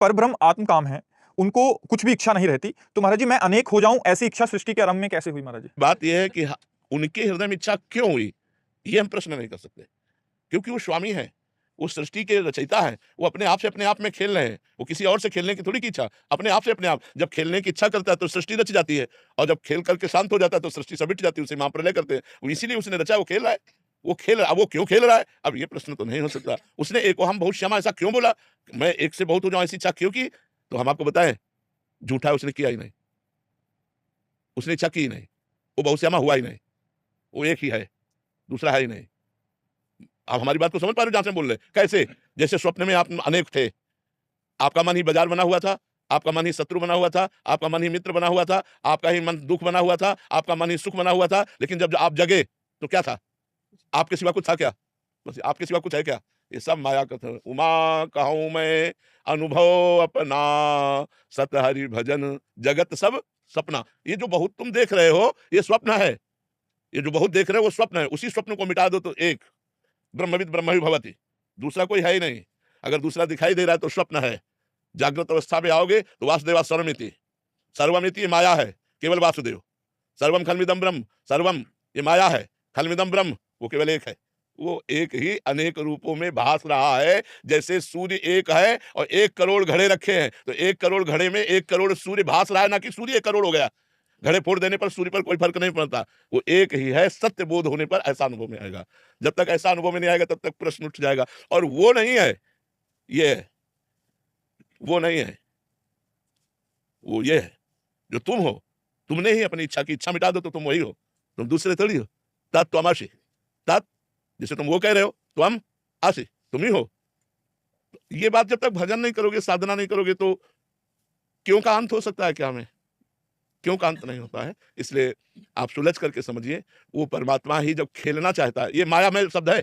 परब्रह्म आत्म काम है, उनको कुछ भी इच्छा नहीं रहती, तो महाराज जी मैं अनेक हो जाऊं ऐसी इच्छा सृष्टि के आरंभ में कैसे हुई महाराज जी? बात यह है कि उनके हृदय में इच्छा क्यों हुई, ये हम प्रश्न नहीं कर सकते, क्योंकि वो स्वामी है, वो सृष्टि के रचयिता है, वो अपने आप से अपने आप में खेल रहे हैं, वो किसी और से खेलने की थोड़ी की इच्छा, अपने आप से अपने आप जब खेलने की इच्छा करता है तो सृष्टि रच जाती है, और जब खेल करके शांत हो जाता है तो सृष्टि समिट जाती है, उसे महाप्रलय करते हैं। वो इसीलिए उसने रचा, वो खेल रहा है, वो खेल रहा है। अब वो क्यों खेल रहा है, अब ये प्रश्न तो नहीं हो सकता। उसने एक हम बहुत श्यामा ऐसा क्यों बोला, मैं एक से बहुत हो जाऊं ऐसी इच्छा क्यों की, तो हम आपको बताएं, झूठा उसने किया ही नहीं, उसने इच्छा की ही नहीं, वो बहुत श्यामा हुआ ही नहीं, वो एक ही है, दूसरा है ही नहीं। आप हमारी बात को समझ पा रहे हो जहां से हम बोल रहे, कैसे? जैसे स्वप्न में आप अनेक थे, आपका मन ही बाजार बना हुआ था, आपका मन ही शत्रु बना हुआ था, आपका मन ही मित्र बना हुआ था, आपका ही मन दुख बना हुआ था, आपका मन ही सुख बना हुआ था, लेकिन जब आप जगे तो क्या था? आपके सिवा कुछ था क्या? बस आपके सिवा कुछ है क्या? ये सब माया का था। उमा कहूं मैं अनुभव अपना, सत हरि भजन जगत सब सपना। ये जो बहुत तुम देख रहे हो ये स्वप्न है, ये जो बहुत देख रहे हो वो स्वप्न है। उसी स्वप्न को मिटा दो तो एक ब्रह्मविद ब्रह्म ही भवति, दूसरा कोई है ही नहीं। अगर दूसरा दिखाई दे रहा है तो स्वप्न है। जागृत अवस्था में आओगे तो वासुदेवा सर्वमिति, सर्वमिति माया है, केवल वासुदेव। सर्वम खलमिदम ब्रह्म, सर्वम ये माया है, खलमिदम ब्रह्म वो केवल एक है। वो एक ही अनेक रूपों में भास रहा है। जैसे सूर्य एक है और 1 करोड़ घड़े रखे हैं, तो 1 करोड़ घड़े में 1 करोड़ सूर्य भास रहा है, ना कि सूर्य 1 करोड़ हो गया। घड़े फोड़ देने पर सूर्य पर कोई फर्क नहीं पड़ता, वो एक ही है। सत्य बोध होने पर ऐसा अनुभव में आएगा। जब तक ऐसा अनुभव में नहीं आएगा तब तक प्रश्न उठ जाएगा। और वो नहीं है, ये है, वो नहीं है, वो ये है जो तुम हो। तुमने ही अपनी इच्छा की इच्छा मिटा दो तो तुम वही हो, तुम दूसरे थोड़ी हो। तत्त्वमसि, तत् जैसे तुम वो कह रहे हो, त्वम असि, तुम ही हो। ये बात जब तक भजन नहीं करोगे, साधना नहीं करोगे, तो क्यों का अंत हो सकता है क्या हमें? क्यों का अंत नहीं होता है? इसलिए आप सुलझ करके समझिए, वो परमात्मा ही जब खेलना चाहता है, ये मायामय शब्द है,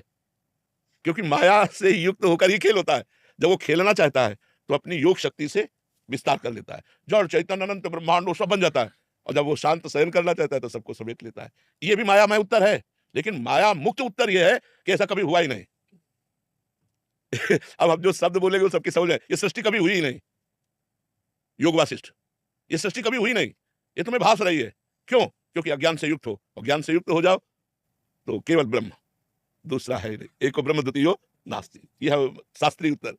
क्योंकि माया से युक्त होकर ही खेल होता है। जब वो खेलना चाहता है तो अपनी योग शक्ति से विस्तार कर लेता है, जड़ चैतन्य अनंत ब्रह्मांड वो सब बन जाता है। और जब वो शांत शयन करना चाहता है तो सबको समेट लेता है। ये भी मायामय उत्तर है, लेकिन माया मुक्त उत्तर ये है कि ऐसा कभी हुआ ही नहीं। अब हम जो शब्द बोलेंगे वो सबकी समझ है, ये सृष्टि कभी हुई ही नहीं। योग वासिष्ठ, ये सृष्टि कभी हुई नहीं, ये तुम्हें भास रही है। क्यों? क्योंकि अज्ञान से युक्त हो, और ज्ञान से युक्त हो जाओ तो केवल ब्रह्म, दूसरा है नहीं। एको ब्रह्म द्वितीयो नास्ति, यह शास्त्रीय उत्तर।